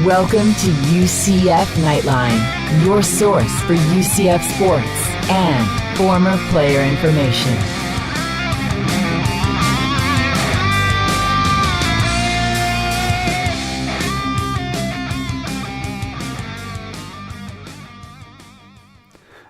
Welcome to UCF Knightline, your source for UCF sports and former player information.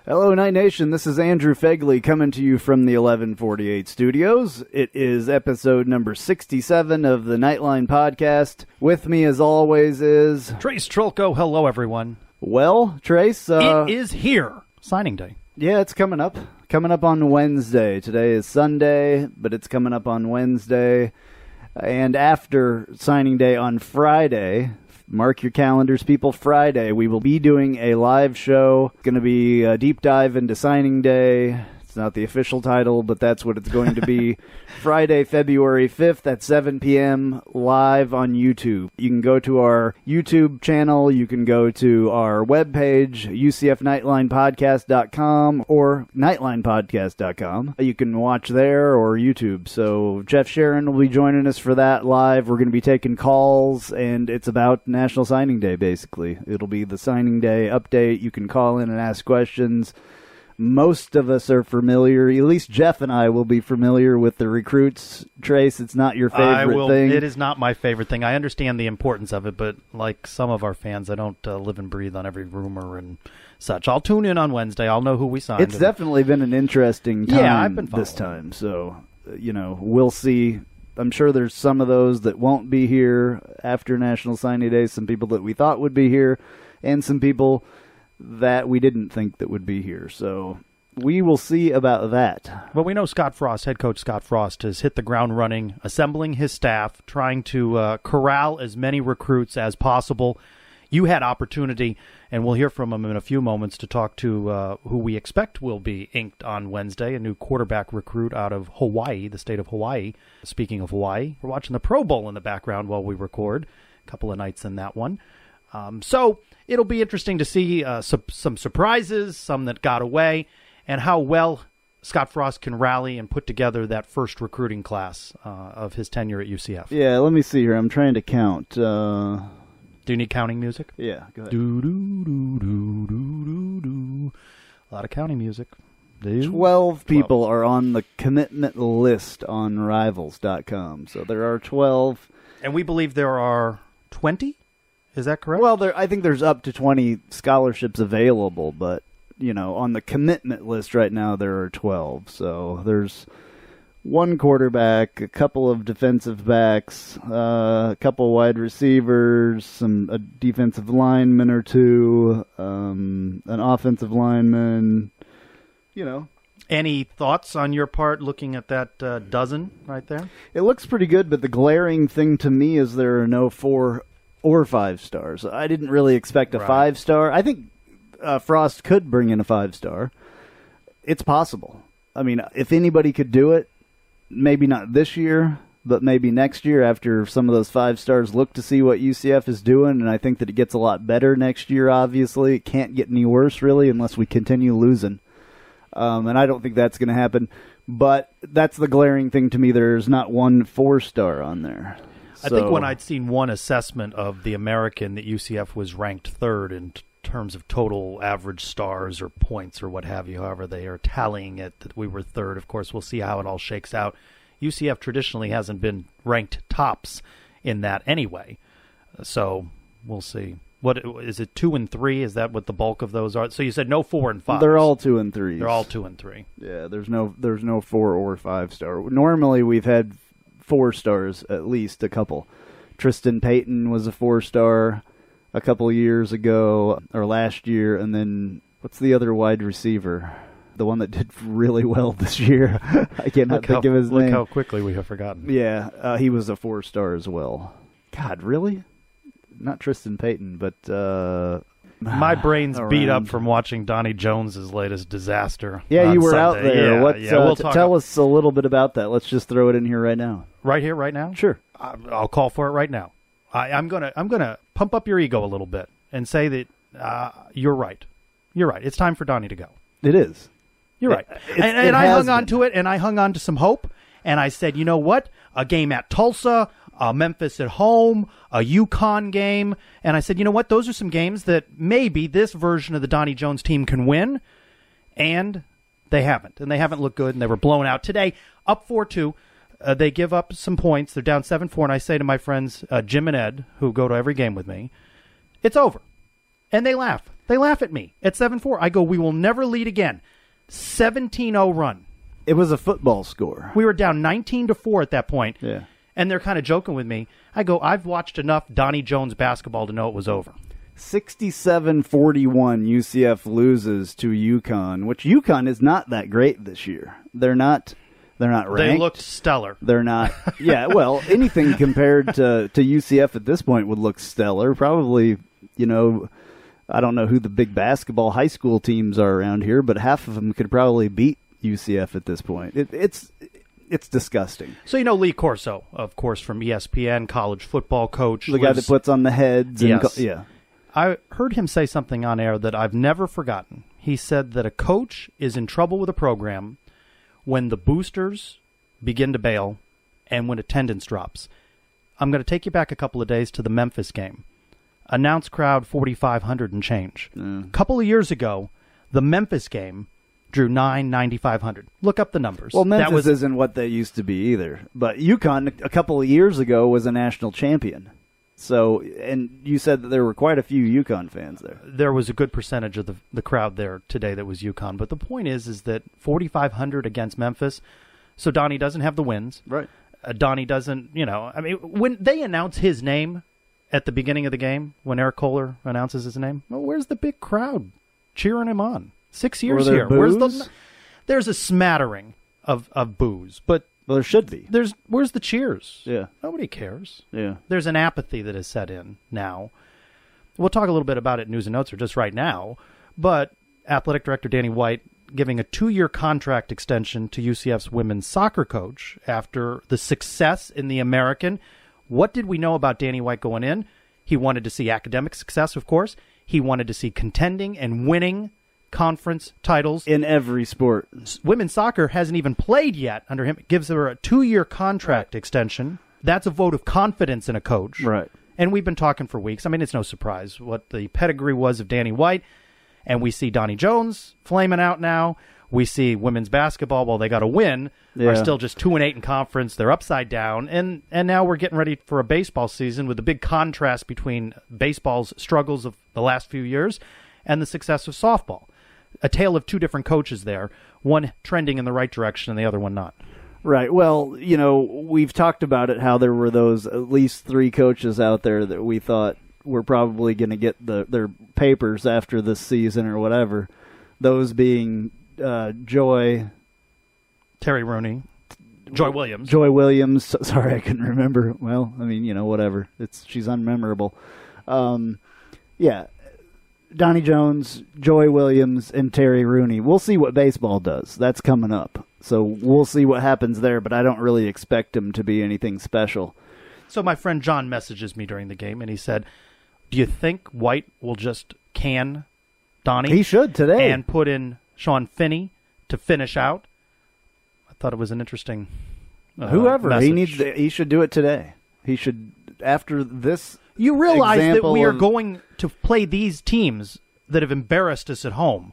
Hello, Night Nation. This is Andrew Phegley coming to you from the 1148 studios. It is episode number 67 of the Knightline podcast. With me, as always, is Trace Trylko. Hello, everyone. Well, Trace, it is here. Signing day. Yeah, it's coming up. Coming up on Wednesday. Today is Sunday, but it's coming up on Wednesday. And after signing day on Friday, mark your calendars, people. Friday, we will be doing a live show. It's going to be a deep dive into signing day. It's not the official title, but that's what it's going to be. Friday, February 5th at 7 p.m. live on YouTube. You can go to our YouTube channel. You can go to our webpage, UCFKnightlinePodcast.com or KnightlinePodcast.com. You can watch there or YouTube. So Jeff Sharon will be joining us for that live. We're going to be taking calls, and it's about National Signing Day, basically. It'll be the signing day update. You can call in and ask questions. Most of us are familiar, at least Jeff and I will be familiar with the recruits. Trace, it's not your favorite thing. It is not my favorite thing. I understand the importance of it, but like some of our fans, I don't live and breathe on every rumor and such. I'll tune in on Wednesday. I'll know who we signed. It's definitely been an interesting time I've been this time. So, we'll see. I'm sure there's some of those that won't be here after National Signing Day, some people that we thought would be here, and some people that we didn't think that would be here. So we will see about that. Well, we know Scott Frost, head coach Scott Frost, has hit the ground running, assembling his staff, trying to corral as many recruits as possible. You had opportunity, and we'll hear from him in a few moments, to talk to who we expect will be inked on Wednesday, a new quarterback recruit out of Hawaii, the state of Hawaii. Speaking of Hawaii, we're watching the Pro Bowl in the background while we record. A couple of nights in that one. So it'll be interesting to see some surprises, some that got away, and how well Scott Frost can rally and put together that first recruiting class of his tenure at UCF. Yeah, let me see here. I'm trying to count. Do you need counting music? Yeah, go ahead. Do-do-do-do-do-do-do. A lot of counting music. 12 people are on the commitment list on Rivals.com. So there are 12. And we believe there are 20? Is that correct? Well, I think there's up to 20 scholarships available, but, on the commitment list right now, there are 12. So there's one quarterback, a couple of defensive backs, a couple wide receivers, a defensive lineman or two, an offensive lineman, Any thoughts on your part looking at that dozen right there? It looks pretty good, but the glaring thing to me is there are no 4 or 5 stars. I didn't really expect a 5-star. I think Frost could bring in a 5-star. It's possible. I mean, if anybody could do it, maybe not this year, but maybe next year after some of those 5 stars look to see what UCF is doing, and I think that it gets a lot better next year, obviously. It can't get any worse, really, unless we continue losing. And I don't think that's going to happen. But that's the glaring thing to me. There's not one 4-star on there. I think when I'd seen one assessment of the American that UCF was ranked third in terms of total average stars or points or what have you, however they are tallying it, that we were third. Of course, we'll see how it all shakes out. UCF traditionally hasn't been ranked tops in that anyway. So we'll see. What is it, 2 and 3? Is that what the bulk of those are? So you said no 4 and 5. They're all 2 and 3. They're all 2 and 3. Yeah, there's no 4 or 5-star. Normally we've had 4 stars, at least a couple. Tristan Payton was a 4-star a couple years ago, or last year, and then what's the other wide receiver? The one that did really well this year. I cannot think of his name. Look how quickly we have forgotten. Yeah, he was a 4-star as well. God, really? Not Tristan Payton, but my brain's beat up from watching Donnie Jones' latest disaster. Yeah, you were Sunday. out there. We'll tell us a little bit about that. Let's just throw it in here right now. Right here, right now? Sure. I'll call for it right now. I'm gonna pump up your ego a little bit and say that you're right. You're right. It's time for Donnie to go. It is. You're right. And I hung on to it, and I hung on to some hope. And I said, you know what? A game at Tulsa, Memphis at home, a UConn game. And I said, you know what? Those are some games that maybe this version of the Donnie Jones team can win. And they haven't. And they haven't looked good, and they were blown out. Today, up 4-2. They give up some points. They're down 7-4. And I say to my friends, Jim and Ed, who go to every game with me, it's over. And they laugh. They laugh at me. At 7-4, I go, we will never lead again. 17-0 run. It was a football score. We were down 19-4 at that point. Yeah. And they're kind of joking with me. I go, I've watched enough Donnie Jones basketball to know it was over. 67-41 UCF loses to UConn, which UConn is not that great this year. They're not ranked. They looked stellar. They're not. Yeah, well, anything compared to UCF at this point would look stellar. Probably, I don't know who the big basketball high school teams are around here, but half of them could probably beat UCF at this point. It's disgusting. So Lee Corso, of course, from ESPN, college football coach. The guy that puts on the heads. Yes. Yeah. I heard him say something on air that I've never forgotten. He said that a coach is in trouble with a program when the boosters begin to bail and when attendance drops. I'm going to take you back a couple of days to the Memphis game. Announced crowd 4,500 and change. A couple of years ago, the Memphis game drew 9,500. Look up the numbers. Well, Memphis isn't what they used to be either. But UConn, a couple of years ago, was a national champion. So, and you said that there were quite a few UConn fans there. There was a good percentage of the crowd there today that was UConn. But the point is that 4,500 against Memphis. So Donnie doesn't have the wins. Right. Donnie doesn't, when they announce his name at the beginning of the game, when Eric Kohler announces his name, well, where's the big crowd cheering him on? 6 years here. Boos? There's a smattering of boos, but well, there should be. Where's the cheers? Yeah. Nobody cares. Yeah. There's an apathy that has set in now. We'll talk a little bit about it in News and Notes or just right now, but Athletic Director Danny White giving a 2-year contract extension to UCF's women's soccer coach after the success in the American. What did we know about Danny White going in? He wanted to see academic success, of course. He wanted to see contending and winning conference titles in every sport. Women's soccer hasn't even played yet under him. It gives her a 2-year contract extension. That's a vote of confidence in a coach. Right. And we've been talking for weeks. I mean, it's no surprise what the pedigree was of Danny White. And we see Donnie Jones flaming out now. We see women's basketball, while they got a win, are still just 2-8 in conference. They're upside down. And now we're getting ready for a baseball season with the big contrast between baseball's struggles of the last few years and the success of softball. A tale of two different coaches there, one trending in the right direction and the other one not. Right. Well, we've talked about it, how there were those at least 3 coaches out there that we thought were probably going to get their papers after this season or whatever. Those being Joy Williams. Joy Williams. Sorry, I couldn't remember. Well, I mean, whatever. She's unmemorable. Yeah. Donnie Jones, Joy Williams, and Terry Rooney. We'll see what baseball does. That's coming up. So we'll see what happens there, but I don't really expect him to be anything special. So my friend John messages me during the game, and he said, do you think White will just can Donnie? He should today. And put in Sean Finney to finish out? I thought it was an interesting whoever. message. He should do it today. He should, after this. You realize that we are going to play these teams that have embarrassed us at home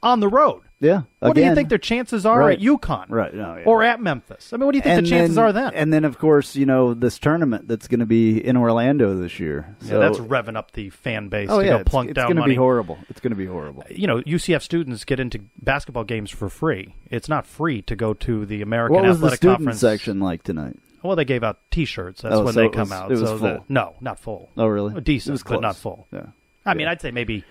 on the road. Yeah. What do you think their chances are at UConn? Right. No, yeah. Or at Memphis? I mean, what do you think the chances are then? And then, of course, this tournament that's going to be in Orlando this year. So, that's revving up the fan base to go plunk down money. It's going to be horrible. It's going to be horrible. UCF students get into basketball games for free. It's not free to go to the American Athletic Conference. What was the student section like tonight? Well, they gave out T-shirts. That's when they come out. It was full. No, not full. Oh, really? Decent, it was close. but not full. Yeah. I mean, I'd say maybe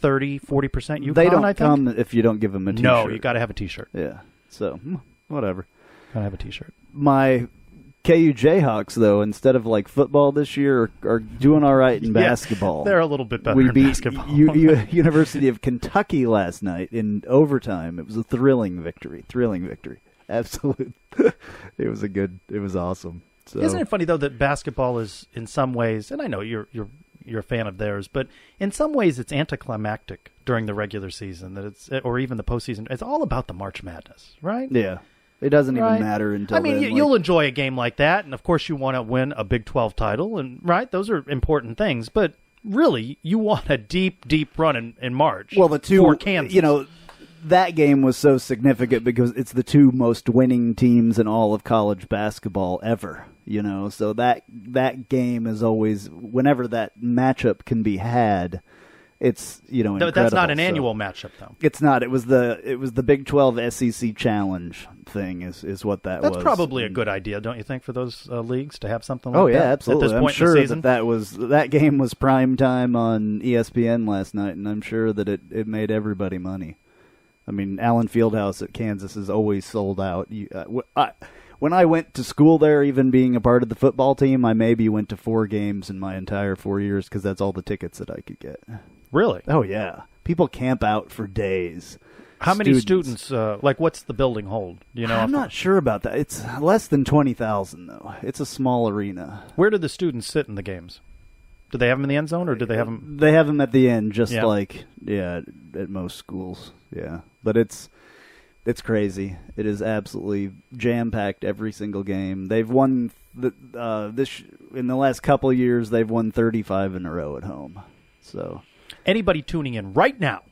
30, 40% UConn, They don't I think. come if you don't give them a T-shirt. No, you got to have a T-shirt. Yeah. So, whatever. Got to have a T-shirt. My KU Jayhawks, though, instead of like football this year, are doing all right in basketball. They're a little bit better in basketball. We beat University of Kentucky last night in overtime. It was a thrilling victory. Absolute. It was awesome. So. Isn't it funny, though, that basketball is, in some ways, and I know you're a fan of theirs, but in some ways it's anticlimactic during the regular season, or even the postseason. It's all about the March Madness, right? Yeah. It doesn't even matter until I mean, then, you'll enjoy a game like that, and of course you want to win a Big 12 title, and those are important things, but really, you want a deep, deep run in March. Well, the two, for Kansas. That game was so significant because it's the two most winning teams in all of college basketball ever. So that game is always, whenever that matchup can be had, it's incredible. That's not an annual matchup, though. It's not. It was the Big 12 SEC Challenge thing is what that was. That's probably a good idea, don't you think, for those leagues to have something like that? Oh yeah, absolutely. At this point I'm sure in the season? that game was prime time on ESPN last night, and I'm sure that it made everybody money. I mean, Allen Fieldhouse at Kansas is always sold out. When I went to school there, even being a part of the football team, I maybe went to 4 games in my entire 4 years because that's all the tickets that I could get. Really? Oh, yeah. People camp out for days. How many students, what's the building hold? I'm not sure about that. It's less than 20,000, though. It's a small arena. Where do the students sit in the games? Do they have them in the end zone, or do they have them? They have them at the end, at most schools. Yeah. But it's crazy. It is absolutely jam-packed every single game. They've won, in the last couple of years, they've won 35 in a row at home. So anybody tuning in right now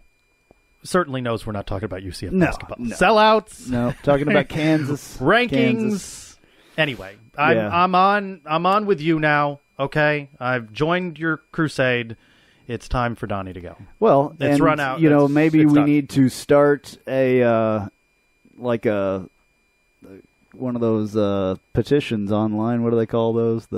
certainly knows we're not talking about UCF basketball. No. Sellouts. No, talking about Kansas. Rankings. Kansas. Anyway, I'm on with you now, okay? I've joined your crusade. It's time for Donnie to go. Well, it's run out. Maybe it's we done. need to start one of those petitions online. What do they call those?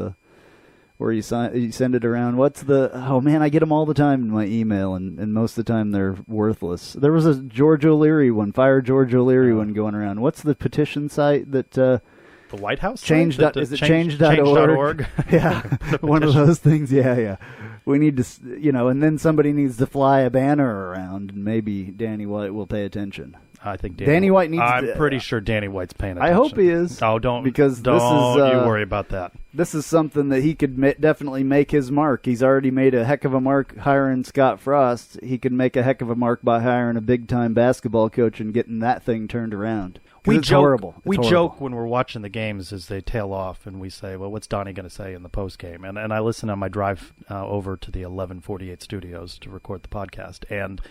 Where you send it around. I get them all the time in my email, and most of the time they're worthless. There was a George O'Leary one, Fire George O'Leary one going around. What's the petition site that... the White House? Is it change.org? Yeah, one of those things. Yeah. We need to, and then somebody needs to fly a banner around, and maybe Danny White will pay attention. I think Danny White needs I'm pretty sure Danny White's paying attention. I hope he is. Oh, don't you worry about that. This is something that he could definitely make his mark. He's already made a heck of a mark hiring Scott Frost. He could make a heck of a mark by hiring a big-time basketball coach and getting that thing turned around. It's horrible. We joke when we're watching the games as they tail off, and we say, well, what's Donnie going to say in the post-game? And I listen on my drive over to the 1148 studios to record the podcast, and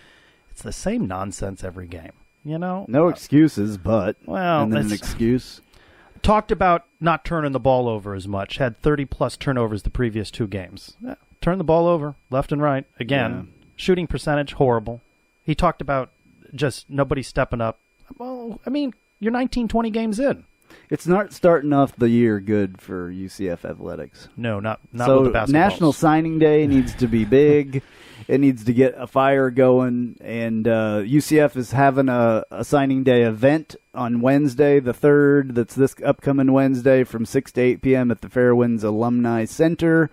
it's the same nonsense every game. No excuses, but and then an excuse. Talked about not turning the ball over as much. Had 30-plus turnovers the previous 2 games. Turn the ball over left and right. Again, shooting percentage, horrible. He talked about just nobody stepping up. Well, I mean, you're 19, 20 games in. It's not starting off the year good for UCF athletics. No, not with the basketballs. National Signing Day needs to be big. It needs to get a fire going, and UCF is having a signing day event on Wednesday, the 3rd. That's this upcoming Wednesday from 6 to 8 p.m. at the Fairwinds Alumni Center.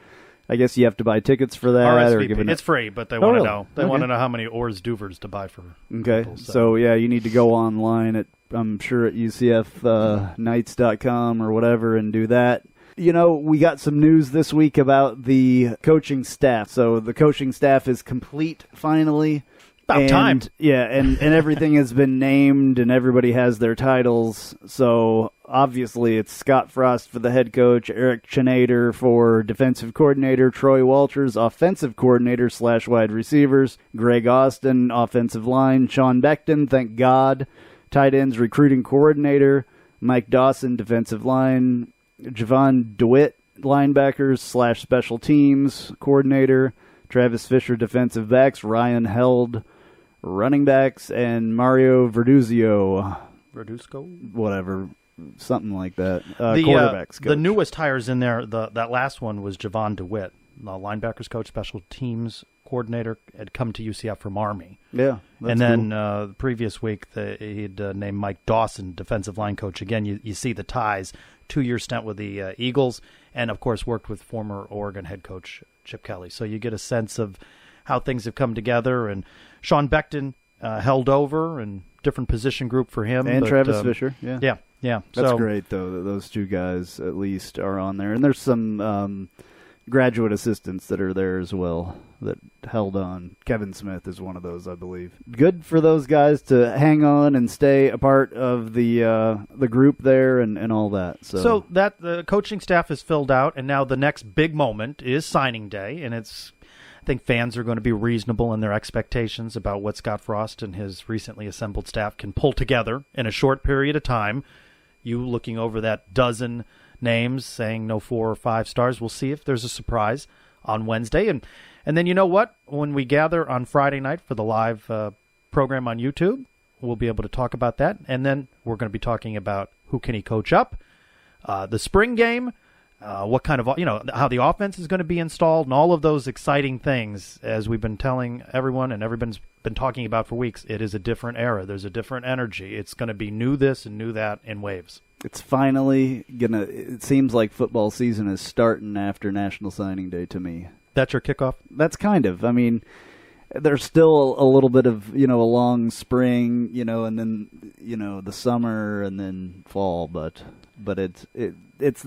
I guess you have to buy tickets for that. RSVP. It's free, but they want to know. They want to know how many Ors Duvers to buy for. Okay, people, so you need to go online at UCFKnights.com or whatever and do that. We got some news this week about the coaching staff. So the coaching staff is complete finally. About time. Yeah, and everything has been named and everybody has their titles. So obviously it's Scott Frost for the head coach, Eric Chinader for defensive coordinator, Troy Walters, offensive coordinator / wide receivers, Greg Austin, offensive line, Sean Beckton, thank God, tight ends recruiting coordinator, Mike Dawson, defensive line, Javon DeWitt, linebackers / special teams coordinator, Travis Fisher, defensive backs, Ryan Held, running backs, and Mario Verduzco, whatever, something like that. Quarterbacks coach. The newest hires in there, that last one was Javon DeWitt, the linebackers coach, special teams coordinator, had come to UCF from Army. Yeah, and then the previous week he'd named Mike Dawson, defensive line coach. Again, you see the ties. 2-year stint with the Eagles, and of course worked with former Oregon head coach Chip Kelly. So you get a sense of how things have come together. And Sean Beckton held over, and different position group for him. And Travis Fisher, yeah. That's great, though, that those two guys at least are on there. And there's some graduate assistants that are there as well that held on. Kevin Smith is one of those, I believe. Good for those guys to hang on and stay a part of the group there and all that. So that the coaching staff is filled out, and now the next big moment is signing day, and I think fans are going to be reasonable in their expectations about what Scott Frost and his recently assembled staff can pull together in a short period of time. You looking over that dozen names, saying no 4 or 5 stars. We'll see if there's a surprise on Wednesday. And then you know what? When we gather on Friday night for the live program on YouTube, we'll be able to talk about that. And then we're going to be talking about who can he coach up, the spring game, what kind of, how the offense is going to be installed, and all of those exciting things. As we've been telling everyone, and everyone's been talking about for weeks, it is a different era. There's a different energy. It's going to be new this and new that in waves. It's finally it seems like football season is starting after National Signing Day to me. That's your kickoff? That's kind of. I mean, there's still a little bit of, a long spring, and then, the summer and then fall, but it's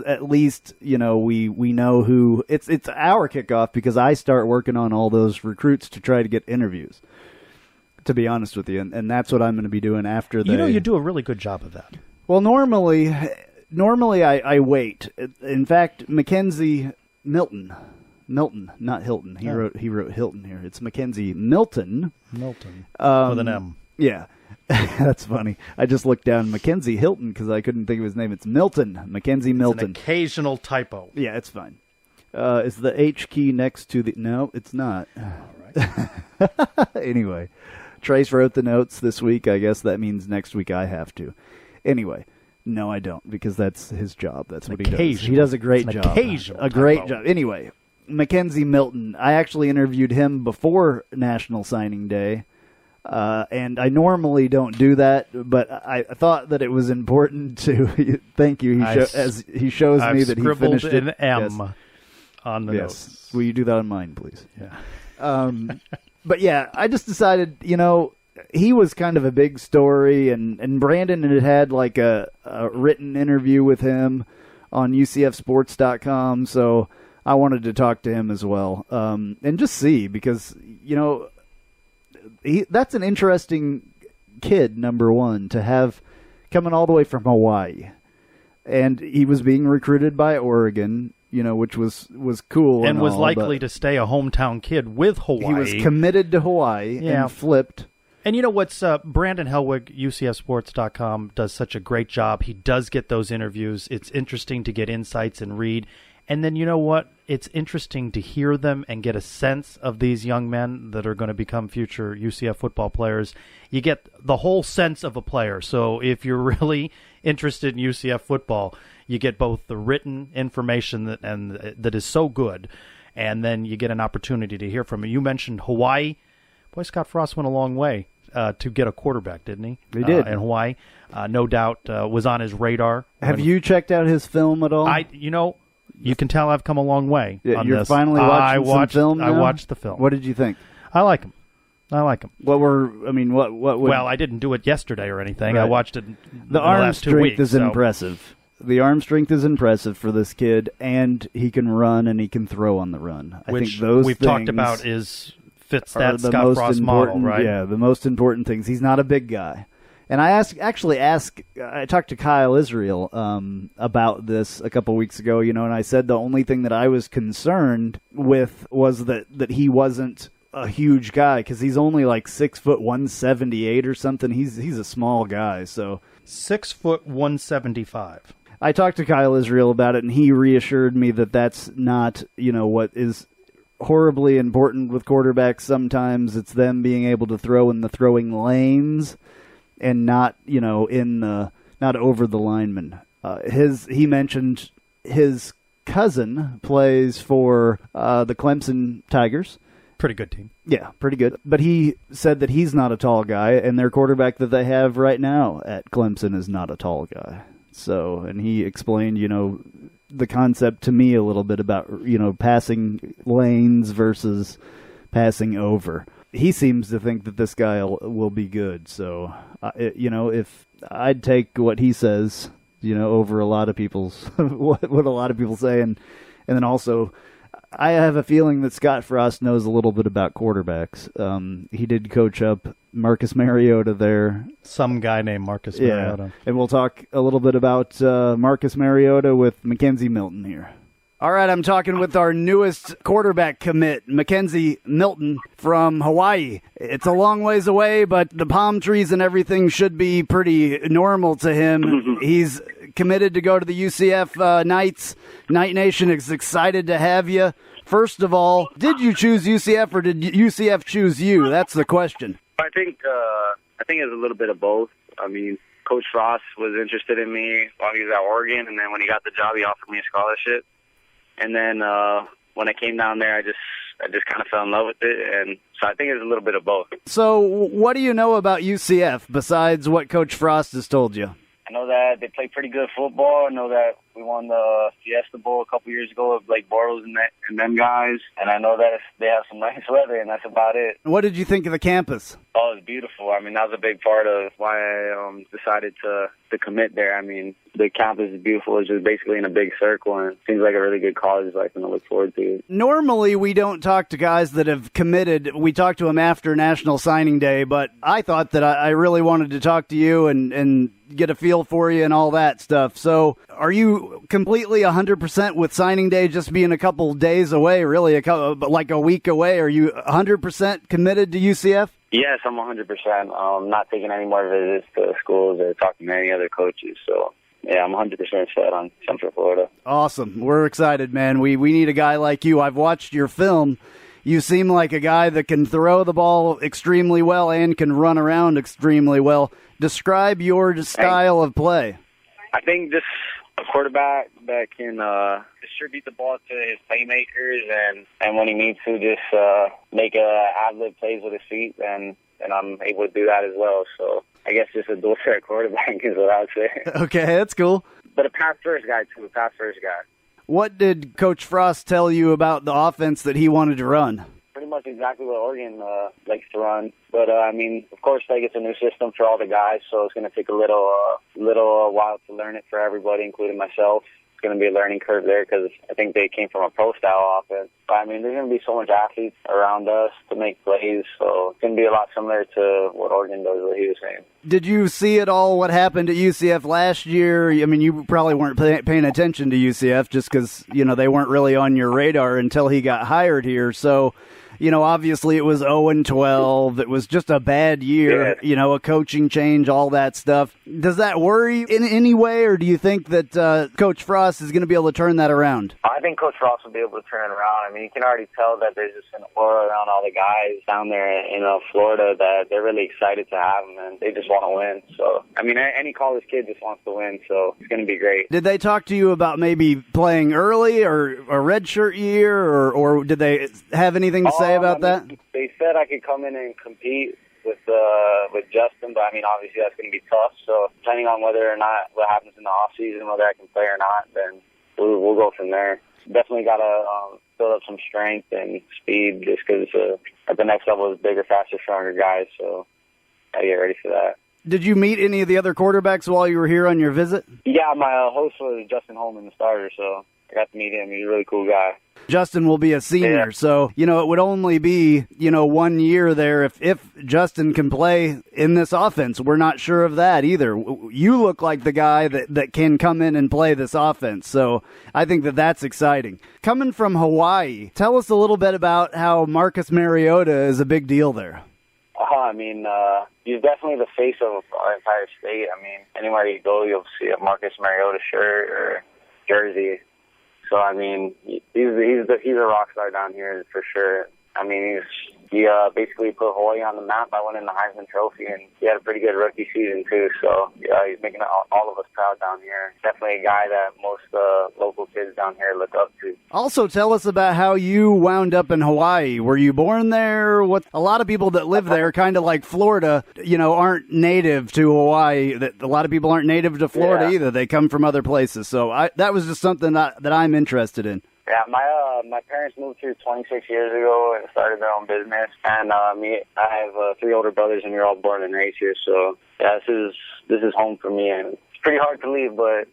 at least, we know who it's our kickoff, because I start working on all those recruits to try to get interviews, to be honest with you. And that's what I'm going to be doing after you do a really good job of that. Well, normally I wait. In fact, Mackenzie Milton, not Hilton. He wrote Hilton here. It's Mackenzie Milton. With an M. Yeah. That's funny. I just looked down Mackenzie Hilton because I couldn't think of his name. It's Milton. Mackenzie Milton. It's an occasional typo. Yeah, it's fine. Is the H key next to the... No, it's not. All right. Anyway, Trace wrote the notes this week. I guess that means next week I have to. Anyway, no, I don't, because that's his job. That's what he does. He does a great job. A great job. Anyway, Mackenzie Milton. I actually interviewed him before National Signing Day. And I normally don't do that, but I thought that it was important to thank you. As he shows me that he finished it. An M on the notes. Will you do that on mine, please? Yeah. But yeah, I just decided, he was kind of a big story, and Brandon had like a written interview with him on UCFsports.com, so I wanted to talk to him as well, and just see, because, that's an interesting kid, number one, to have coming all the way from Hawaii. And he was being recruited by Oregon, which was cool. And was likely to stay a hometown kid with Hawaii. He was committed to Hawaii and flipped. And you know what's Brandon Helwig, UCFsports.com, does such a great job. He does get those interviews. It's interesting to get insights and read. And then you know what? It's interesting to hear them and get a sense of these young men that are going to become future UCF football players. You get the whole sense of a player. So if you're really interested in UCF football, you get both the written information that is so good, and then you get an opportunity to hear from him. You mentioned Hawaii. Boy, Scott Frost went a long way to get a quarterback, didn't he? He did. In Hawaii. No doubt was on his radar. Have you checked out his film at all? You can tell I've come a long way on you're this. Finally watching some film now? I watched the film. What did you think? I like him. What would... Well, I didn't do it yesterday or anything. Right. I watched it the arm strength is impressive. The arm strength is impressive for this kid, and he can run and he can throw on the run. I think those we've talked about fits that Scott Frost model, right? Yeah, the most important things. He's not a big guy. And I talked to Kyle Israel about this a couple weeks ago, and I said the only thing that I was concerned with was that he wasn't a huge guy, because he's only like 6 foot 178 or something. He's a small guy, so 6 foot 175. I talked to Kyle Israel about it, and he reassured me that that's not what is horribly important with quarterbacks. Sometimes it's them being able to throw in the throwing lanes, and not, not over the lineman. He mentioned his cousin plays for the Clemson Tigers. Pretty good team. Yeah, pretty good. But he said that he's not a tall guy, and their quarterback that they have right now at Clemson is not a tall guy. So, and he explained, the concept to me a little bit about, passing lanes versus passing over. He seems to think that this guy will be good. So, if I'd take what he says, over a lot of people's what a lot of people say, and then also I have a feeling that Scott Frost knows a little bit about quarterbacks. He did coach up Marcus Mariota there. Some guy named Marcus Mariota. And we'll talk a little bit about Marcus Mariota with Mackenzie Milton here. All right, I'm talking with our newest quarterback commit, Mackenzie Milton from Hawaii. It's a long ways away, but the palm trees and everything should be pretty normal to him. He's committed to go to the UCF Knights. Knight Nation is excited to have you. First of all, did you choose UCF or did UCF choose you? That's the question. I think it was a little bit of both. I mean, Coach Frost was interested in me while he was at Oregon, and then when he got the job, he offered me a scholarship. And then when I came down there, I just kind of fell in love with it, and so I think it's a little bit of both. So what do you know about UCF besides what Coach Frost has told you? I know that they play pretty good football. I know that we won the Fiesta Bowl a couple years ago with Blake Bortles and them guys, and I know that they have some nice weather, and that's about it. What did you think of the campus? Oh, it's beautiful. I mean, that was a big part of why I decided to commit there. I mean, the campus is beautiful. It's just basically in a big circle, and it seems like a really good college life, and I look forward to it. Normally, we don't talk to guys that have committed. We talk to them after National Signing Day, but I thought that I really wanted to talk to you and get a feel for you and all that stuff. So are you completely 100% with signing day just being a couple days away, really, like a week away? Are you 100% committed to UCF? Yes, I'm 100%. Not taking any more visits to schools or talking to any other coaches. So, yeah, I'm 100% set on Central Florida. Awesome. We're excited, man. We need a guy like you. I've watched your film. You seem like a guy that can throw the ball extremely well and can run around extremely well. Describe your style of play. I think just a quarterback that can distribute the ball to his playmakers and when he needs to just make ad-lib plays with his feet, and I'm able to do that as well. So I guess just a dual-threat quarterback is what I would say. Okay, that's cool. But a pass-first guy, too, a pass-first guy. What did Coach Frost tell you about the offense that he wanted to run? Pretty much exactly what Oregon likes to run. But, I mean, of course, like, it's a new system for all the guys, so it's going to take a little while to learn it for everybody, including myself. It's going to be a learning curve there because I think they came from a pro-style offense. But, I mean, there's going to be so much athletes around us to make plays, so it's going to be a lot similar to what Oregon does, what he was saying. Did you see at all what happened at UCF last year? I mean, you probably weren't paying attention to UCF just because, they weren't really on your radar until he got hired here. So, obviously it was 0-12. It was just a bad year, a coaching change, all that stuff. Does that worry in any way, or do you think that Coach Frost is going to be able to turn that around? I think Coach Frost will be able to turn it around. I mean, you can already tell that there's just an aura around all the guys down there in Florida that they're really excited to have him, and they just want to win. So, I mean, any college kid just wants to win, so it's going to be great. Did they talk to you about maybe playing early or a redshirt year, or did they have anything to say about that? They said I could come in and compete with Justin, but I mean, obviously that's going to be tough. So depending on whether or not what happens in the off season, whether I can play or not, then we'll go from there. Definitely got to build up some strength and speed, just because at the next level is bigger, faster, stronger guys. So I get ready for that. Did you meet any of the other quarterbacks while you were here on your visit? Yeah, my host was Justin Holman, the starter, so I got to meet him. He's a really cool guy. Justin will be a senior, so, it would only be, 1 year there if Justin can play in this offense. We're not sure of that either. You look like the guy that can come in and play this offense, so I think that's exciting. Coming from Hawaii, tell us a little bit about how Marcus Mariota is a big deal there. I mean, he's definitely the face of our entire state. I mean, anywhere you go, you'll see a Marcus Mariota shirt or jersey. So, I mean, he's a rock star down here for sure. I mean, he basically put Hawaii on the map by winning the Heisman Trophy, and he had a pretty good rookie season, too. So, he's making all of us proud down here. Definitely a guy that most local kids down here look up to. Also, tell us about how you wound up in Hawaii. Were you born there? A lot of people that live there, kind of like Florida, aren't native to Hawaii. A lot of people aren't native to Florida either. They come from other places. So that was just something that I'm interested in. Yeah, my parents moved here 26 years ago and started their own business. And I have 3 older brothers, and we're all born and raised here. So yeah, this is home for me, and it's pretty hard to leave, but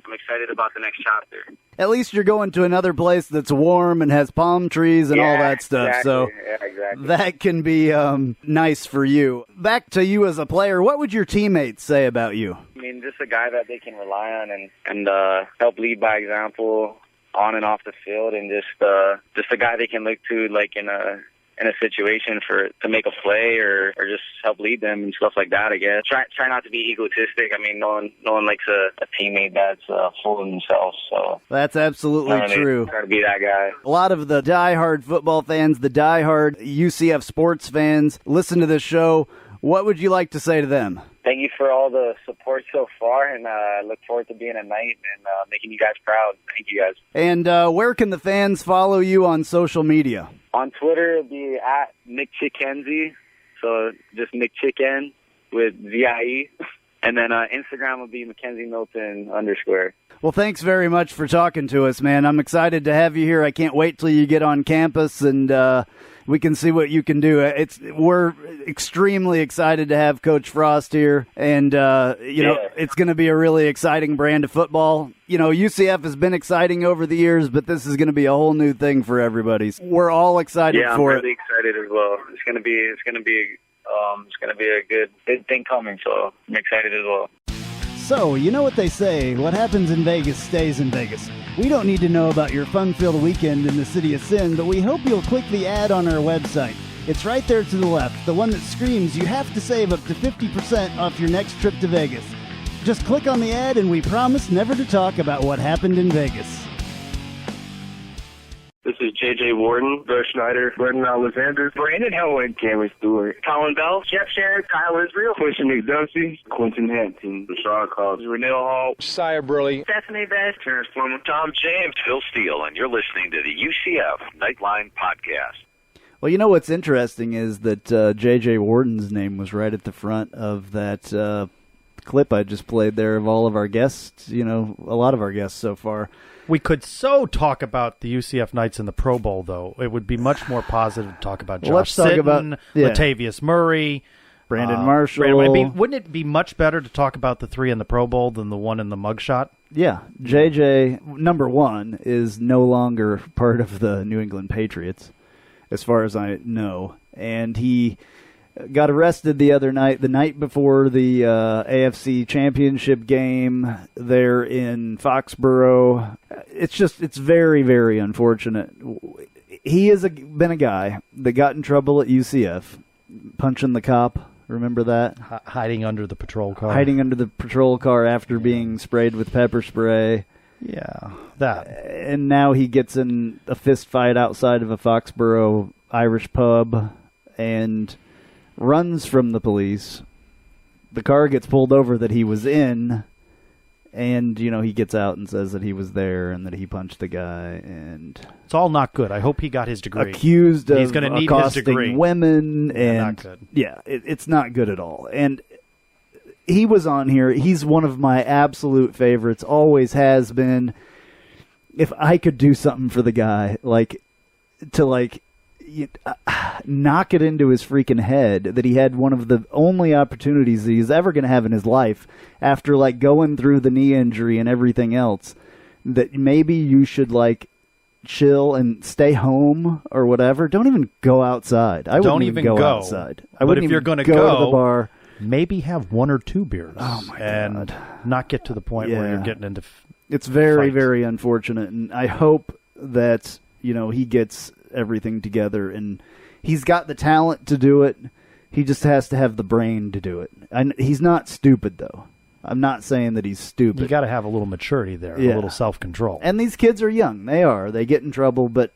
I'm excited about the next chapter. At least you're going to another place that's warm and has palm trees and all that stuff. Exactly. So exactly. that can be nice for you. Back to you as a player, what would your teammates say about you? I mean, just a guy that they can rely on and help lead by example on and off the field, and just a guy they can look to, like in a situation to make a play or just help lead them and stuff like that. I guess try not to be egotistic. I mean, no one likes a teammate that's full of themselves. So that's absolutely true. Try to be that guy. A lot of the diehard football fans, the diehard UCF sports fans, listen to this show. What would you like to say to them? Thank you for all the support so far, and I look forward to being a Knight and making you guys proud. Thank you, guys. And where can the fans follow you on social media? On Twitter, it'll be at McKenzie, so just McChicken with Z-I-E. And then Instagram will be Mackenzie Milton _. Well, thanks very much for talking to us, man. I'm excited to have you here. I can't wait till you get on campus and we can see what you can do. We're extremely excited to have Coach Frost here, and it's going to be a really exciting brand of football. You know, UCF has been exciting over the years, but this is going to be a whole new thing for everybody. We're all excited for it. Yeah, I'm really excited as well. It's going to be a good thing coming, so I'm excited as well. So, you know what they say, what happens in Vegas stays in Vegas. We don't need to know about your fun-filled weekend in the City of Sin, but we hope you'll click the ad on our website. It's right there to the left, the one that screams you have to save up to 50% off your next trip to Vegas. Just click on the ad and we promise never to talk about what happened in Vegas. This is J.J. Worton, Joe Schneider, Brendan Alexander, Brandon Hellwin, Cameron Stewart, Colin Bell, Jeff Sharon, Kyle Israel, Quinton McDuffie, Quentin Hampton, Rashad Cobbs, Renell Hall, Sire Burley, Stephanie Bass, Terrence Plummer, Tom James, Phil Steele, and you're listening to the UCF Knightline podcast. Well, you know what's interesting is that J.J. Worton's name was right at the front of that clip I just played there of all of our guests, a lot of our guests so far. We could talk about the UCF Knights in the Pro Bowl, though. It would be much more positive to talk about Josh Sitton, Latavius Murray, Brandon Marshall. Wouldn't it be much better to talk about the three in the Pro Bowl than the one in the mugshot? Yeah. JJ, number one, is no longer part of the New England Patriots, as far as I know. And he got arrested the night before the AFC Championship game there in Foxborough. It's very, very unfortunate. He has been a guy that got in trouble at UCF, punching the cop. Remember that? Hiding under the patrol car. Hiding under the patrol car after being sprayed with pepper spray. Yeah, that. And now he gets in a fist fight outside of a Foxborough Irish pub and runs from the police. The car gets pulled over that he was in, and he gets out and says that he was there and that he punched the guy, and it's all not good. I hope he got his degree. Accused of He's going to need his degree. Women, and not good. Yeah, it's not good at all. And he was on here. He's one of my absolute favorites. Always has been. If I could do something for the guy, knock it into his freaking head that he had one of the only opportunities that he's ever going to have in his life after going through the knee injury and everything else, that maybe you should chill and stay home or whatever. Don't even go outside. I wouldn't even go outside. But if you're going to go to the bar, maybe have one or two beers. Oh my God. And not get to the point where you're getting into it's very, fights. Very unfortunate, and I hope that he gets everything together, and he's got the talent to do it. He just has to have the brain to do it. And he's not stupid, though. I'm not saying that he's stupid. You got to have a little maturity there, a little self-control. And these kids are young. They get in trouble, but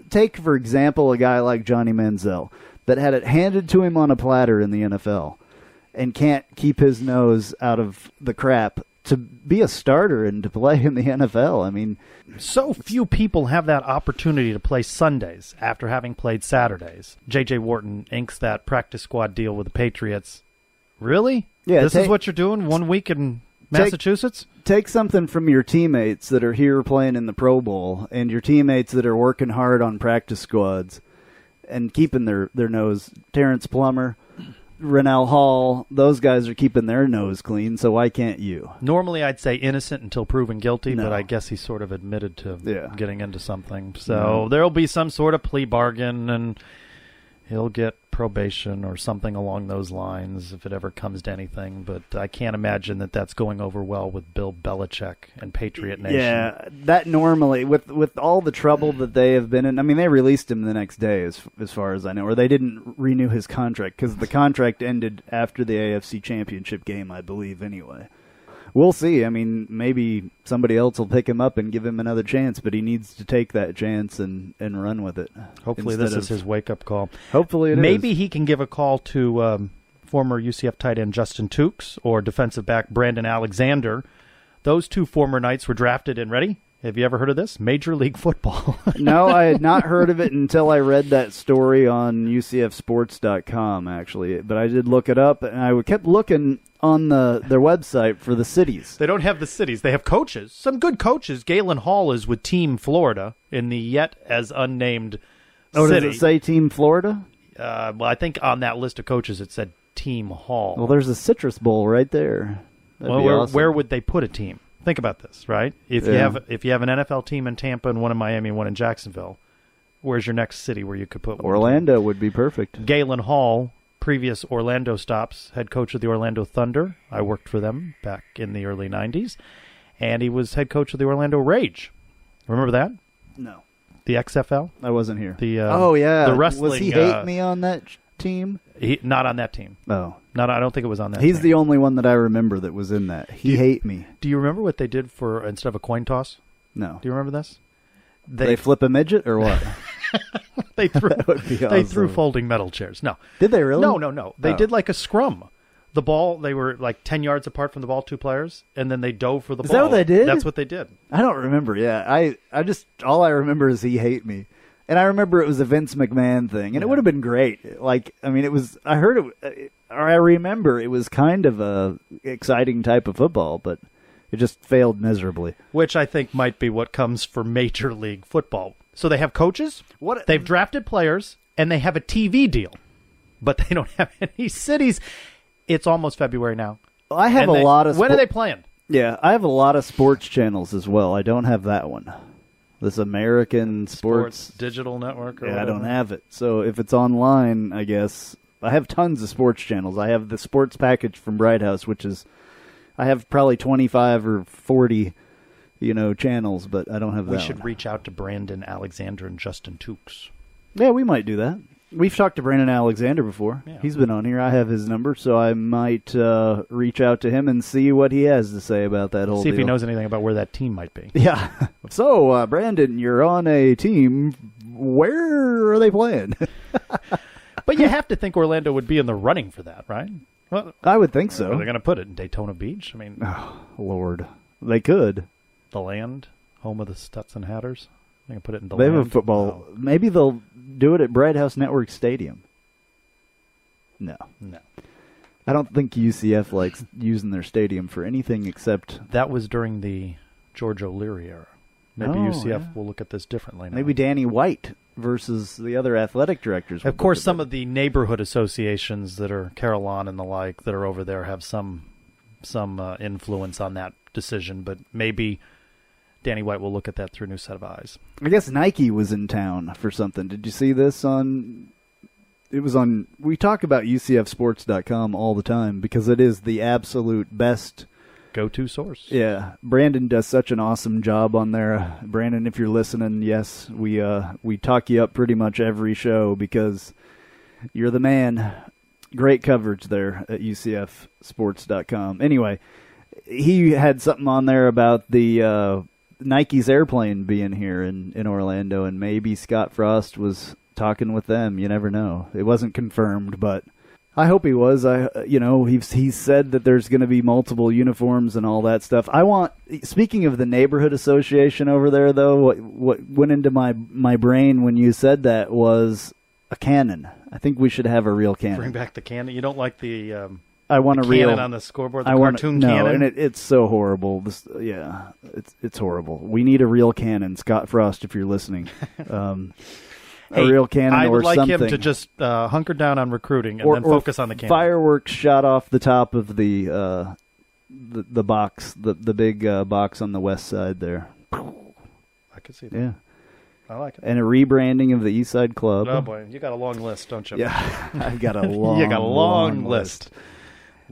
take for example a guy like Johnny Manziel that had it handed to him on a platter in the NFL and can't keep his nose out of the crap to be a starter and to play in the NFL. I mean, so few people have that opportunity to play Sundays after having played Saturdays. J.J. Worton inks that practice squad deal with the Patriots. Really? Yeah. This is what you're doing 1 week in Massachusetts? Take something from your teammates that are here playing in the Pro Bowl and your teammates that are working hard on practice squads and keeping their nose. Terrence Plummer, Rennell Hall, those guys are keeping their nose clean, so why can't you? Normally I'd say innocent until proven guilty, No. but I guess he sort of admitted to getting into something. So No. there'll be some sort of plea bargain, and he'll get probation or something along those lines if it ever comes to anything. But I can't imagine that that's going over well with Bill Belichick and Patriot Nation. Yeah, that normally, with all the trouble that they have been in, I mean, they released him the next day, as far as I know, or they didn't renew his contract, because the contract ended after the AFC Championship game, I believe, anyway. We'll see. I mean, maybe somebody else will pick him up and give him another chance, but he needs to take that chance and run with it. Hopefully this is his wake-up call. Hopefully it is. Maybe he can give a call to former UCF tight end Justin Tukes or defensive back Brandon Alexander. Those two former Knights were drafted in, ready? Have you ever heard of this? Major League Football. No, I had not heard of it until I read that story on UCFsports.com, actually. But I did look it up, and I kept looking on their website for the cities. They don't have the cities. They have coaches. Some good coaches. Galen Hall is with Team Florida in the yet as unnamed Oh, city. does it say Team Florida? Well, I think on that list of coaches it said Team Hall. Well, there's a Citrus Bowl right there. That'd be awesome. Where would they put a team? Think about this, right? If you have an NFL team in Tampa and one in Miami and one in Jacksonville, where's your next city where you could put one? Orlando would be perfect. Galen Hall, previous Orlando stops, head coach of the Orlando Thunder. I worked for them back in the early 90s. And he was head coach of the Orlando Rage. Remember that? No. The XFL? I wasn't here. The wrestling. Was he hate me on that team? Not on that team. Oh. I don't think it was on that He's team. the only one that I remember that was in that. He hate me. Do you remember what they did for, instead of a coin toss? No. Do you remember this? They flip a midget or what? They threw That would be they threw awesome. folding metal chairs. No. Did they really? No. They did like a scrum. The ball, they were like 10 yards apart from the ball, two players, and then they dove for the ball. Is that what they did? That's what they did. I don't remember. Yeah, I just all I remember is he hate me, and I remember it was a Vince McMahon thing, and it would have been great. Like, I mean, it was. I heard it, or I remember it was kind of a exciting type of football, but it just failed miserably. Which I think might be what comes for Major League Football. So they have coaches, they've drafted players, and they have a TV deal, but they don't have any cities. It's almost February now. Well, I have a lot of. When are they playing? Yeah, I have a lot of sports channels as well. I don't have that one. This American Sports Digital Network? Or I whatever. don't have it. So if it's online, I guess. I have tons of sports channels. I have the sports package from Bright House, which is, I have probably 25 or 40, channels, but I don't have that. We should reach out to Brandon Alexander and Justin Tukes. Yeah, we might do that. We've talked to Brandon Alexander before. Yeah. He's been on here. I have his number, so I might reach out to him and see what he has to say about that whole See if deal. he knows anything about where that team might be. Yeah. So, Brandon, you're on a team. Where are they playing? But you have to think Orlando would be in the running for that, right? Well, I would think so. Are they going to put it in Daytona Beach? I mean, Oh, Lord. They could. the Land, home of the Stetson Hatters. They can put it in the They Land. have a football. No. Maybe they'll do it at Bright House Network Stadium. No. I don't think UCF likes using their stadium for anything except... That was during the George O'Leary era. Maybe Oh, UCF yeah. will look at this differently now. Maybe Danny White versus the other athletic directors. Of course, some of the neighborhood associations that are Carolina and the like that are over there have some influence on that decision, but maybe Danny White will look at that through a new set of eyes. I guess Nike was in town for something. Did you see this on... It was on... We talk about UCFsports.com all the time because it is the absolute best... Go-to source. Yeah, Brandon does such an awesome job on there. Brandon, if you're listening, yes, we talk you up pretty much every show because you're the man. Great coverage there at UCFsports.com. Anyway, he had something on there about the Nike's airplane being here in Orlando, and maybe Scott Frost was talking with them. You never know. It wasn't confirmed, but I hope he was. He's said that there's going to be multiple uniforms and all that stuff. Speaking of the neighborhood association over there, though, what went into my brain when you said that was a cannon. I think we should have a real cannon. Bring back the cannon. You don't like the I want a real cannon on the scoreboard, the cartoon cannon? No, and it's so horrible. It's horrible. We need a real cannon, Scott Frost, if you're listening. a real cannon I would or like something. him to just hunker down on recruiting and then focus on the cannon. Fireworks shot off the top of the box, the big box on the west side there. I could see that. Yeah. I like it. And a rebranding of the East Side Club. Oh, boy. You got a long list, don't you? Yeah, I've got a long You got a long list.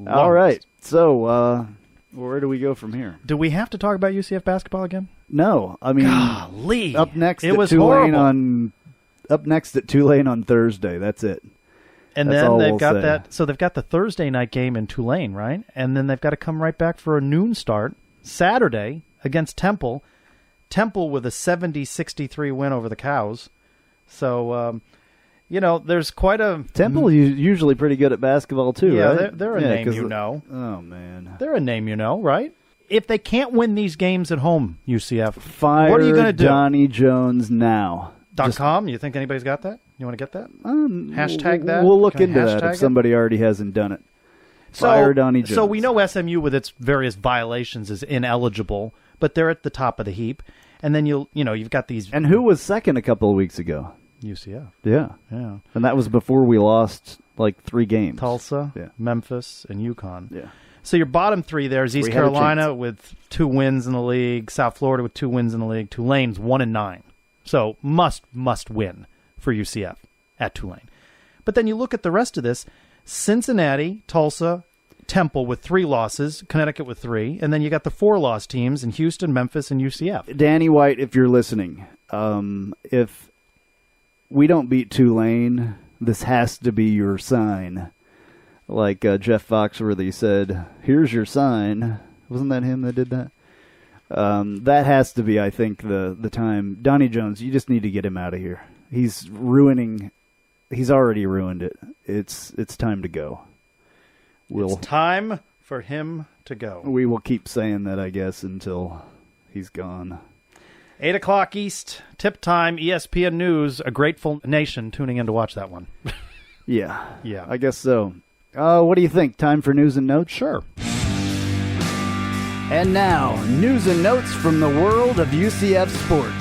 All right. So, where do we go from here? Do we have to talk about UCF basketball again? No. I mean, golly. up next It at was Tulane horrible. up next at Tulane on Thursday. That's it. And That's then all they've we'll got say. that. So they've got the Thursday night game in Tulane, right? And then they've got to come right back for a noon start Saturday against Temple. Temple with a 70-63 win over the Cows. So, there's quite a... Temple is usually pretty good at basketball, too, Yeah, right? they're a name you know. Oh, man. They're a name you know, right? If they can't win these games at home, UCF, Fire what are you going to do? Donnie Jones now. .com? You think anybody's got that? You want to get that? Hashtag that? We'll look Can I into that hashtag if it? somebody already hasn't done it. Fire Donnie Jones. So we know SMU with its various violations is ineligible, but they're at the top of the heap. And then you've got these... And who was second a couple of weeks ago? UCF. Yeah. Yeah. And that was before we lost, 3 games. Tulsa, Yeah. Memphis, and UConn. Yeah. So your bottom 3 there is East We had a Carolina chance. with 2 wins in the league, South Florida with 2 wins in the league, Tulane's 1-9. So must win for UCF at Tulane. But then you look at the rest of this, Cincinnati, Tulsa, Temple with 3 losses, Connecticut with 3, and then you got the 4-loss teams in Houston, Memphis, and UCF. Danny White, if you're listening, if we don't beat Tulane, this has to be your sign. Like Jeff Foxworthy said, here's your sign. Wasn't that him that did that? That has to be, I think, the time. Donnie Jones, you just need to get him out of here. He's already ruined it. It's time to go. It's time for him to go. We will keep saying that, I guess, until he's gone. 8 o'clock East, tip time, ESPN News, a grateful nation tuning in to watch that one. Yeah. Yeah. I guess so. What do you think? Time for news and notes? Sure. And now, news and notes from the world of UCF sports.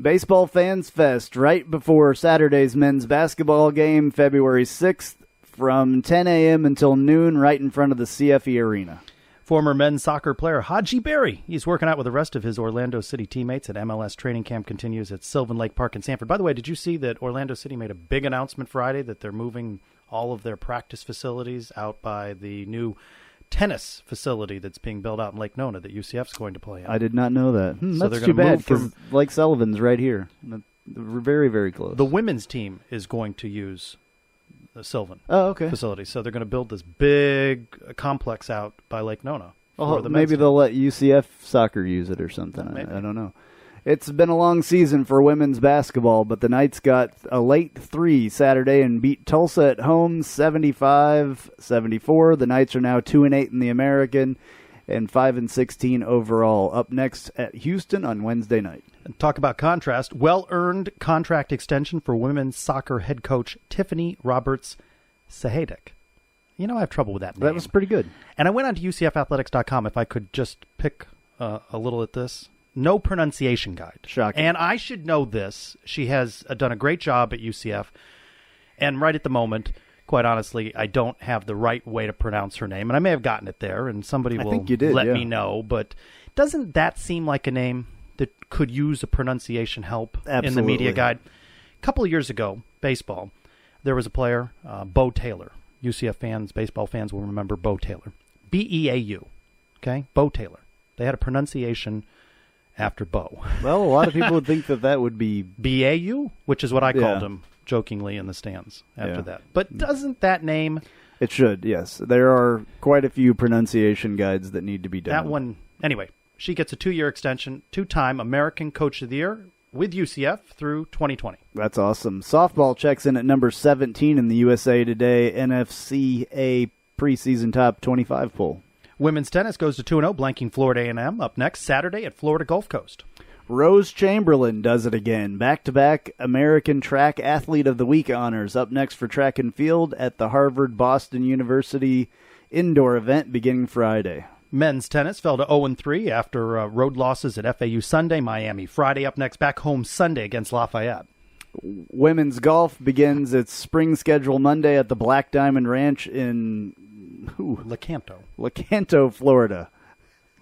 Baseball Fans Fest right before Saturday's men's basketball game, February 6th, from 10 a.m. until noon, right in front of the CFE Arena. Former men's soccer player Haji Berry. He's working out with the rest of his Orlando City teammates at MLS training camp continues at Sylvan Lake Park in Sanford. By the way, did you see that Orlando City made a big announcement Friday that they're moving all of their practice facilities out by the new tennis facility that's being built out in Lake Nona that UCF's going to play in? I did not know that. So That's they're too gonna bad move from- because Lake Sullivan's right here. We're very, very close. The women's team is going to use the Sylvan okay. facility. So they're going to build this big complex out by Lake Nona. Oh, for the maybe men's they'll let UCF soccer use it or something. Maybe. I don't know. It's been a long season for women's basketball, but the Knights got a late 3 Saturday and beat Tulsa at home 75-74. The Knights are now 2-8 in the American and 5-16 overall. Up next at Houston on Wednesday night. And talk about contrast. Well-earned contract extension for women's soccer head coach Tiffany Roberts-Sahedek. You know, I have trouble with that name. That was pretty good. And I went on to UCFathletics.com if I could just pick a little at this. No pronunciation guide. Shocking. And I should know this. She has done a great job at UCF. And right at the moment, quite honestly, I don't have the right way to pronounce her name. And I may have gotten it there, and somebody will think you did, let yeah. me know. But doesn't that seem like a name that could use a pronunciation help in the Absolutely. media guide? A couple of years ago, baseball, there was a player, Bo Taylor. UCF fans, baseball fans will remember Bo Taylor. B-E-A-U. Okay? Bo Taylor. They had a pronunciation after Bo. Well, a lot of people would think that would be... B-A-U, which is what I called Yeah. him jokingly in the stands after Yeah. that. But doesn't that name, It should, yes. There are quite a few pronunciation guides that need to be done. that one, anyway, she gets a 2-year extension, 2-time American Coach of the Year with UCF through 2020. That's awesome. Softball checks in at number 17 in the USA Today NFCA preseason top 25 poll. Women's tennis goes to 2-0, blanking Florida A&M. Up next, Saturday at Florida Gulf Coast. Rose Chamberlain does it again. Back-to-back American Track Athlete of the Week honors. Up next for track and field at the Harvard-Boston University indoor event beginning Friday. Men's tennis fell to 0-3 after road losses at FAU Sunday, Miami Friday. Up next, back home Sunday against Lafayette. Women's golf begins its spring schedule Monday at the Black Diamond Ranch in Lecanto, Florida.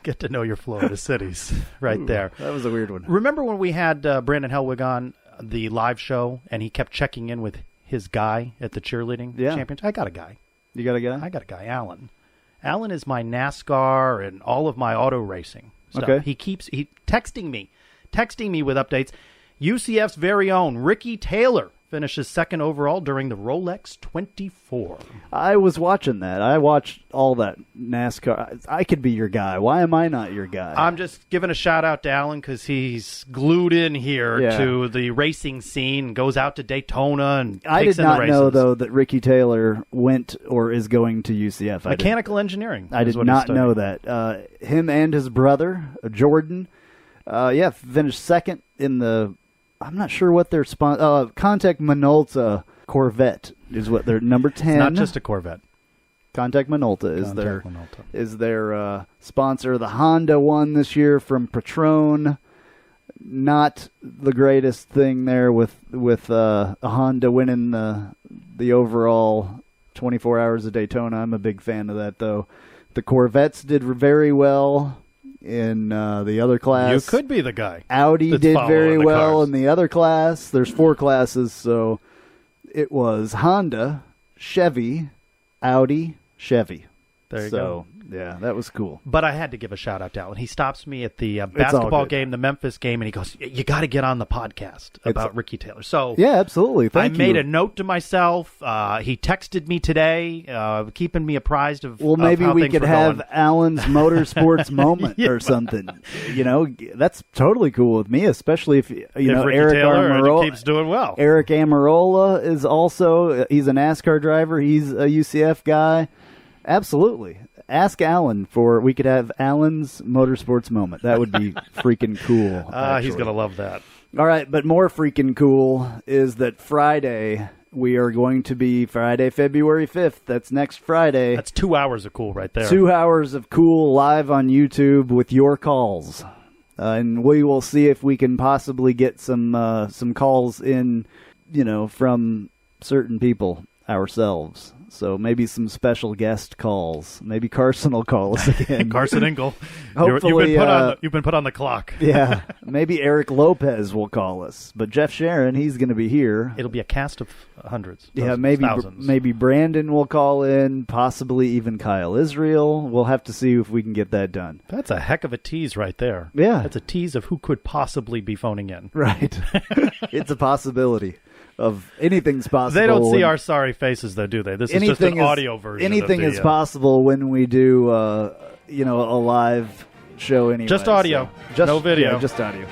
Get to know your Florida cities right there. That was a weird one. Remember when we had Brandon Helwig on the live show and he kept checking in with his guy at the cheerleading championship? I got a guy. You got a guy? I got a guy, Alan. Alan is my NASCAR and all of my auto racing stuff. Okay. He keeps texting me with updates. UCF's very own Ricky Taylor finishes second overall during the Rolex 24. I was watching that. I watched all that NASCAR. I could be your guy. Why am I not your guy? I'm just giving a shout-out to Alan because he's glued in here to the racing scene, goes out to Daytona and I takes did in the not races. know, though, that Ricky Taylor went or is going to UCF. Mechanical engineering. I did not know that. Him and his brother, Jordan, finished second in the... I'm not sure what their Contact Minolta Corvette is what their number 10. It's not just a Corvette. Contact Minolta is their sponsor. The Honda won this year from Patron. Not the greatest thing there with a Honda winning the overall 24 Hours of Daytona. I'm a big fan of that, though. The Corvettes did very well in the other class. You could be the guy. Audi did very well in the other class. There's 4 classes, so it was Honda, Chevy, Audi, Chevy. There you go. Yeah, that was cool. But I had to give a shout-out to Alan. He stops me at the basketball game, the Memphis game, and he goes, you got to get on the podcast about Ricky Taylor. So yeah, absolutely. Thank you. I made a note to myself. He texted me today, keeping me apprised of maybe how we things could were have going. Alan's motorsports moment or something. That's totally cool with me, especially if Ricky Eric Taylor keeps doing well. Eric Amarola is also he's a NASCAR driver. He's a UCF guy. Absolutely. Ask Alan we could have Alan's motorsports moment. That would be freaking cool. He's going to love that. All right, but more freaking cool is that Friday, we are going to be Friday, February 5th. That's next Friday. That's 2 hours of cool right there. 2 hours of cool live on YouTube with your calls. And we will see if we can possibly get some calls in, from certain people ourselves. So maybe some special guest calls. Maybe Carson will call us again. Carson Engel. Hopefully, you've been put on the clock. Yeah. Maybe Eric Lopez will call us. But Jeff Sharon, he's going to be here. It'll be a cast of hundreds. Yeah, thousands. Maybe Brandon will call in. Possibly even Kyle Israel. We'll have to see if we can get that done. That's a heck of a tease right there. Yeah. That's a tease of who could possibly be phoning in. Right. It's a possibilpossibility. Of anything's possible. They don't see our sorry faces, though, do they? This is just an audio version. Anything is possible when we do, a live show anyway. Just audio, no video. Yeah, just audio.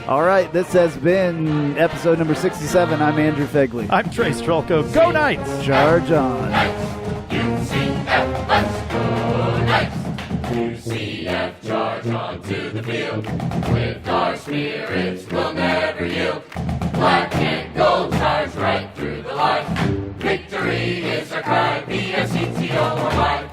All right, this has been episode number 67. I'm Andrew Phegley. I'm Trace Trylko. Go Knights! Charge on. UCF, let's go Knights! UCF, charge on to the field. With our spirits, we'll never yield. Black and gold charge right through the line. Victory is our cry, B-S-E-T-O-R-Y.